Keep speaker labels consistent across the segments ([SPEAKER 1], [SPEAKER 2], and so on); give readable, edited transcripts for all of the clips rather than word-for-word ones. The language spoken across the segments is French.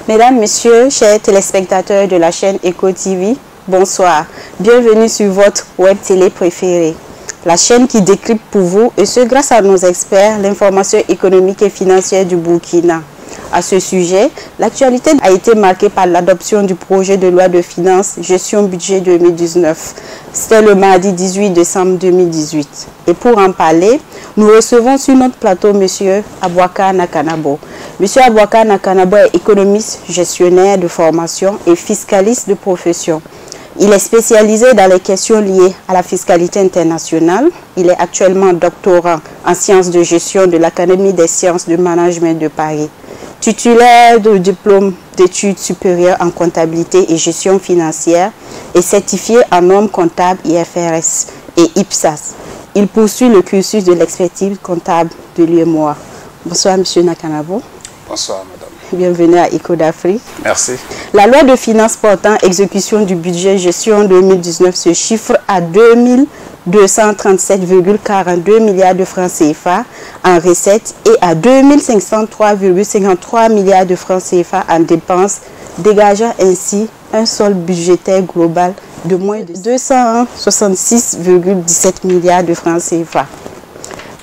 [SPEAKER 1] Mesdames, Messieurs, chers téléspectateurs de la chaîne Eco TV, bonsoir. Bienvenue sur votre web télé préférée. La chaîne qui décrypte pour vous, et ce grâce à nos experts, l'information économique et financière du Burkina. À ce sujet, l'actualité a été marquée par l'adoption du projet de loi de finances gestion budget 2019. C'était le mardi 18 décembre 2018. Et pour en parler, nous recevons sur notre plateau M. Abouakar Nakanabo. M. Abouakar Nakanabo est économiste, gestionnaire de formation et fiscaliste de profession. Il est spécialisé dans les questions liées à la fiscalité internationale. Il est actuellement doctorant en sciences de gestion de l'Académie des sciences de management de Paris. Titulaire de diplôme d'études supérieures en comptabilité et gestion financière et certifié en normes comptables IFRS et IPSAS. Il poursuit le cursus de l'expertise comptable de l'UEMOA. Bonsoir M. Nakanabo.
[SPEAKER 2] Bonsoir madame.
[SPEAKER 1] Bienvenue à Eco d'Afrique.
[SPEAKER 2] Merci.
[SPEAKER 1] La loi de finances portant exécution du budget gestion 2019 se chiffre à 2237,42 milliards de francs CFA en recettes et à 2503,53 milliards de francs CFA en dépenses, dégageant ainsi un solde budgétaire global de moins de 266,17 milliards de francs CFA.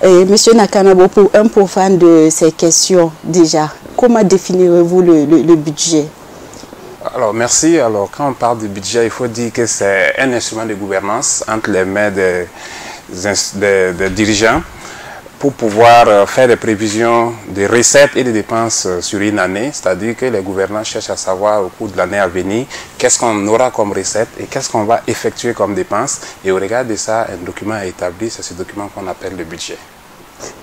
[SPEAKER 1] Monsieur Nakanabo, pour un profane de ces questions déjà, comment définirez-vous le budget?
[SPEAKER 2] Alors merci. Alors quand on parle du budget, il faut dire que c'est un instrument de gouvernance entre les mains des dirigeants pour pouvoir faire des prévisions de recettes et de dépenses sur une année. C'est-à-dire que les gouvernants cherchent à savoir au cours de l'année à venir qu'est-ce qu'on aura comme recette et qu'est-ce qu'on va effectuer comme dépenses. Et au regard de ça, un document est établi. C'est ce document qu'on appelle le budget.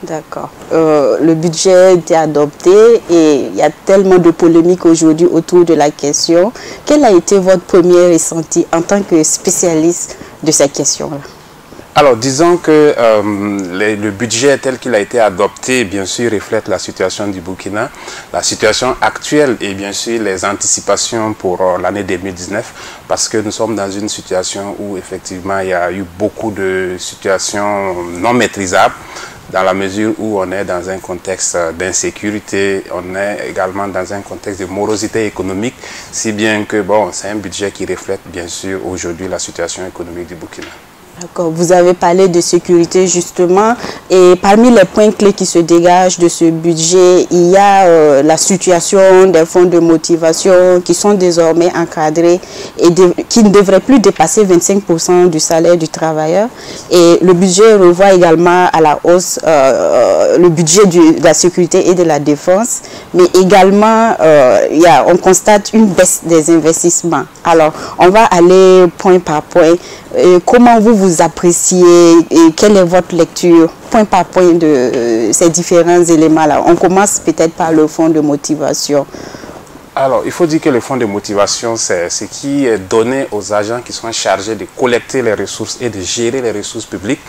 [SPEAKER 1] D'accord. Le budget a été adopté et il y a tellement de polémiques aujourd'hui autour de la question. Quel a été votre premier ressenti en tant que spécialiste de cette question-là?
[SPEAKER 2] Alors, disons que le budget tel qu'il a été adopté, bien sûr, reflète la situation du Burkina, la situation actuelle et bien sûr les anticipations pour l'année 2019, parce que nous sommes dans une situation où effectivement il y a eu beaucoup de situations non maîtrisables, dans la mesure où on est dans un contexte d'insécurité, on est également dans un contexte de morosité économique, si bien que bon, c'est un budget qui reflète bien sûr aujourd'hui la situation économique du Burkina.
[SPEAKER 1] D'accord. Vous avez parlé de sécurité justement et parmi les points clés qui se dégagent de ce budget, il y a la situation des fonds de motivation qui sont désormais encadrés et qui ne devraient plus dépasser 25% du salaire du travailleur. Et le budget revoit également à la hausse le budget de la sécurité et de la défense, mais également on constate une baisse des investissements. Alors, on va aller point par point. Comment vous appréciez et quelle est votre lecture point par point de ces différents éléments-là? On commence peut-être par le fonds de motivation.
[SPEAKER 2] Alors, il faut dire que le fonds de motivation, c'est ce qui est donné aux agents qui sont chargés de collecter les ressources et de gérer les ressources publiques.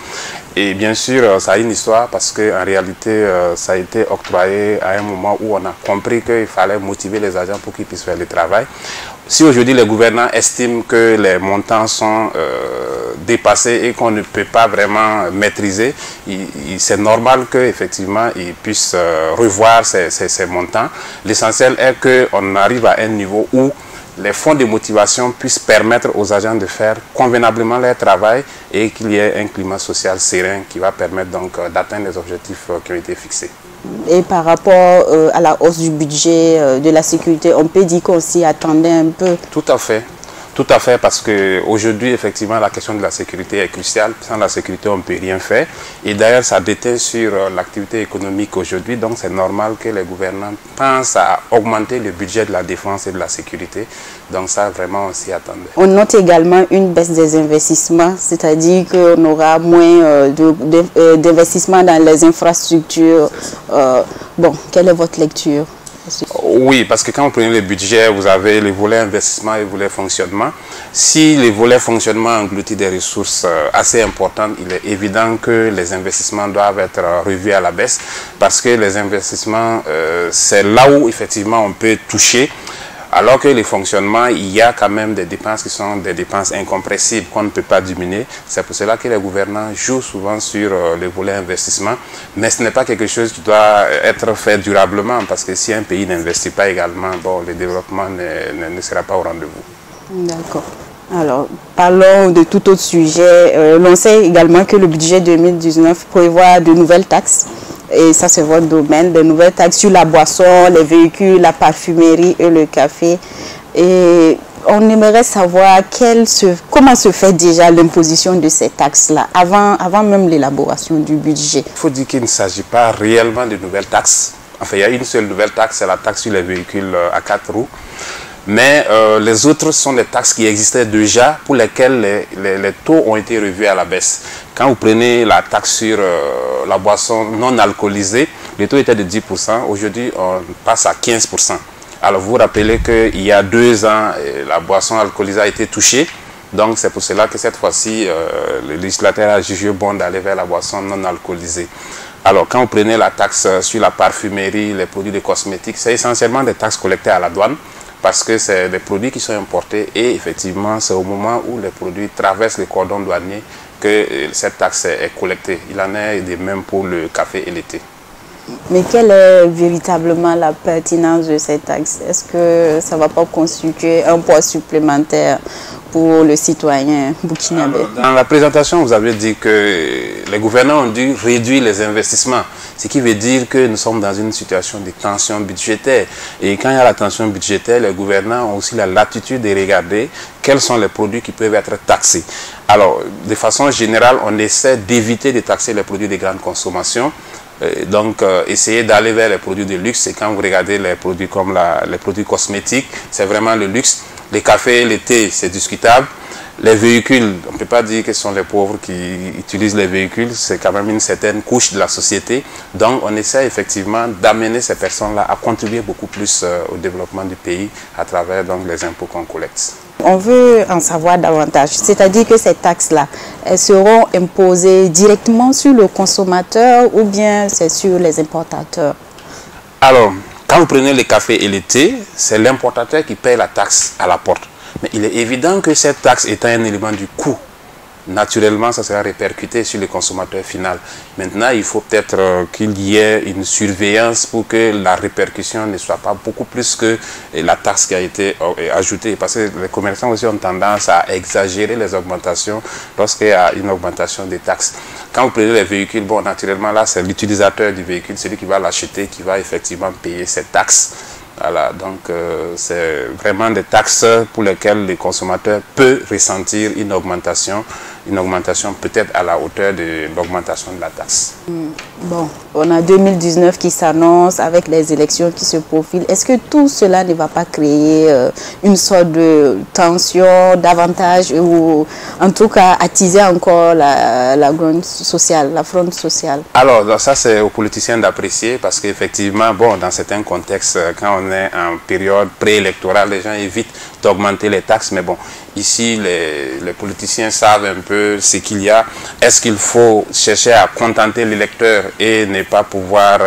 [SPEAKER 2] Et bien sûr, ça a une histoire parce qu'en réalité, ça a été octroyé à un moment où on a compris qu'il fallait motiver les agents pour qu'ils puissent faire le travail. Si aujourd'hui les gouvernants estiment que les montants sont dépassés et qu'on ne peut pas vraiment maîtriser, c'est normal qu'effectivement ils puissent revoir ces montants. L'essentiel est qu'on arrive à un niveau où les fonds de motivation puissent permettre aux agents de faire convenablement leur travail et qu'il y ait un climat social serein qui va permettre donc d'atteindre les objectifs qui ont été fixés.
[SPEAKER 1] Et par rapport à la hausse du budget de la sécurité, on peut dire qu'on s'y attendait un peu?
[SPEAKER 2] Tout à fait. Tout à fait, parce qu'aujourd'hui, effectivement, la question de la sécurité est cruciale. Sans la sécurité, on ne peut rien faire. Et d'ailleurs, ça déteint sur l'activité économique aujourd'hui. Donc, c'est normal que les gouvernants pensent à augmenter le budget de la défense et de la sécurité. Donc, ça, vraiment, on s'y attendait.
[SPEAKER 1] On note également une baisse des investissements, c'est-à-dire qu'on aura moins d'investissements dans les infrastructures. Bon, quelle est votre lecture?
[SPEAKER 2] Oui, parce que quand vous prenez le budget, vous avez le volet investissement et le volet fonctionnement. Si le volet fonctionnement engloutit des ressources assez importantes, il est évident que les investissements doivent être revus à la baisse parce que les investissements, c'est là où effectivement on peut toucher Alors que les fonctionnements, il y a quand même des dépenses qui sont des dépenses incompressibles qu'on ne peut pas diminuer. C'est pour cela que les gouvernants jouent souvent sur le volet investissement. Mais ce n'est pas quelque chose qui doit être fait durablement, parce que si un pays n'investit pas également, bon, le développement ne sera pas au rendez-vous.
[SPEAKER 1] D'accord. Alors, parlons de tout autre sujet. L'on sait également que le budget 2019 prévoit de nouvelles taxes. Et ça, c'est votre domaine, des nouvelles taxes sur la boisson, les véhicules, la parfumerie et le café. Et on aimerait savoir comment se fait déjà l'imposition de ces taxes-là, avant même l'élaboration du budget.
[SPEAKER 2] Il faut dire qu'il ne s'agit pas réellement de nouvelles taxes. Enfin, il y a une seule nouvelle taxe, c'est la taxe sur les véhicules à 4 roues. Mais les autres sont des taxes qui existaient déjà, pour lesquelles les taux ont été revus à la baisse. Quand vous prenez la taxe sur la boisson non alcoolisée, le taux était de 10%, aujourd'hui on passe à 15%. Alors vous vous rappelez qu'il y a 2 ans, la boisson alcoolisée a été touchée, donc c'est pour cela que cette fois-ci, le législateur a jugé bon d'aller vers la boisson non alcoolisée. Alors quand vous prenez la taxe sur la parfumerie, les produits de cosmétiques, c'est essentiellement des taxes collectées à la douane, parce que c'est des produits qui sont importés et effectivement c'est au moment où les produits traversent les cordons douaniers que cette taxe est collectée. Il en est de même pour le café et le thé.
[SPEAKER 1] Mais quelle est véritablement la pertinence de cette taxe? Est-ce que ça ne va pas constituer un poids supplémentaire pour le citoyen burkinabé?
[SPEAKER 2] Dans la présentation, vous avez dit que les gouvernants ont dû réduire les investissements, ce qui veut dire que nous sommes dans une situation de tension budgétaire. Et quand il y a la tension budgétaire, les gouvernants ont aussi la latitude de regarder quels sont les produits qui peuvent être taxés. Alors, de façon générale, on essaie d'éviter de taxer les produits de grande consommation. Donc, essayer d'aller vers les produits de luxe. Et quand vous regardez les produits comme les produits cosmétiques, c'est vraiment le luxe. Les cafés et les thés, c'est discutable. Les véhicules, on ne peut pas dire que ce sont les pauvres qui utilisent les véhicules, c'est quand même une certaine couche de la société. Donc, on essaie effectivement d'amener ces personnes-là à contribuer beaucoup plus au développement du pays à travers donc, les impôts qu'on collecte.
[SPEAKER 1] On veut en savoir davantage, c'est-à-dire que ces taxes-là, elles seront imposées directement sur le consommateur ou bien c'est sur les importateurs?
[SPEAKER 2] Alors, quand vous prenez les cafés et les thés, c'est l'importateur qui paye la taxe à la porte. Mais il est évident que cette taxe étant un élément du coût, naturellement, ça sera répercuté sur le consommateur final. Maintenant, il faut peut-être qu'il y ait une surveillance pour que la répercussion ne soit pas beaucoup plus que la taxe qui a été ajoutée. Parce que les commerçants aussi ont tendance à exagérer les augmentations lorsqu'il y a une augmentation des taxes. Quand vous prenez les véhicules, bon, naturellement, là, c'est l'utilisateur du véhicule, celui qui va l'acheter, qui va effectivement payer cette taxe. Voilà, donc c'est vraiment des taxes pour lesquelles le consommateur peut ressentir une augmentation peut-être à la hauteur de l'augmentation de la taxe.
[SPEAKER 1] Bon, on a 2019 qui s'annonce avec les élections qui se profilent. Est-ce que tout cela ne va pas créer une sorte de tension davantage ou en tout cas attiser encore la fronde sociale?
[SPEAKER 2] Alors, ça c'est aux politiciens d'apprécier parce qu'effectivement, bon, dans certains contextes, quand on est en période préélectorale, les gens évitent d'augmenter les taxes, mais bon, ici les politiciens savent un peu ce qu'il y a. Est-ce qu'il faut chercher à contenter l'électeur et ne pas pouvoir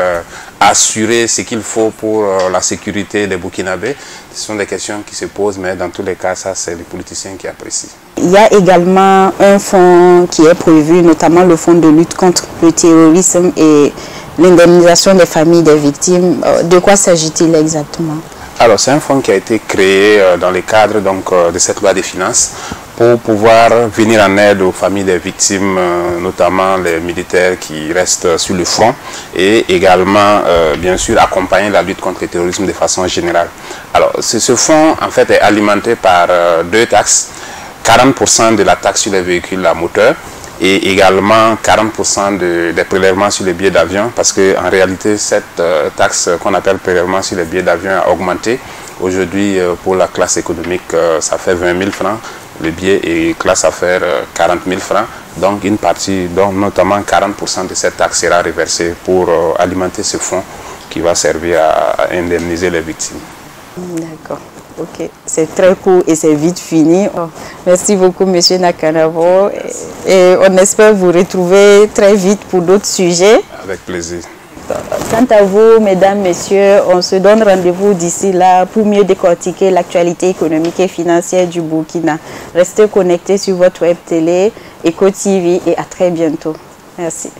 [SPEAKER 2] assurer ce qu'il faut pour la sécurité des Burkinabés? Ce sont des questions qui se posent, mais dans tous les cas, ça c'est les politiciens qui apprécient.
[SPEAKER 1] Il y a également un fonds qui est prévu, notamment le fonds de lutte contre le terrorisme et l'indemnisation des familles des victimes. De quoi s'agit-il exactement?
[SPEAKER 2] Alors, c'est un fonds qui a été créé dans le cadre donc, de cette loi des finances pour pouvoir venir en aide aux familles des victimes, notamment les militaires qui restent sur le front et également, bien sûr, accompagner la lutte contre le terrorisme de façon générale. Alors, ce fonds, en fait, est alimenté par 2 taxes, 40% de la taxe sur les véhicules à moteur et également 40% des prélèvements sur les billets d'avion, parce qu'en réalité, cette taxe qu'on appelle prélèvement sur les billets d'avion a augmenté. Aujourd'hui, pour la classe économique, ça fait 20 000 francs, le billet et classe affaires 40 000 francs. Donc une partie, donc notamment 40% de cette taxe sera reversée pour alimenter ce fonds qui va servir à indemniser les victimes.
[SPEAKER 1] D'accord. Ok, c'est très court et c'est vite fini. Oh, merci beaucoup, M. Nakanavo. Et on espère vous retrouver très vite pour d'autres sujets.
[SPEAKER 2] Avec plaisir.
[SPEAKER 1] Quant à vous, mesdames, messieurs, on se donne rendez-vous d'ici là pour mieux décortiquer l'actualité économique et financière du Burkina. Restez connectés sur votre web télé, Eco TV, et à très bientôt. Merci.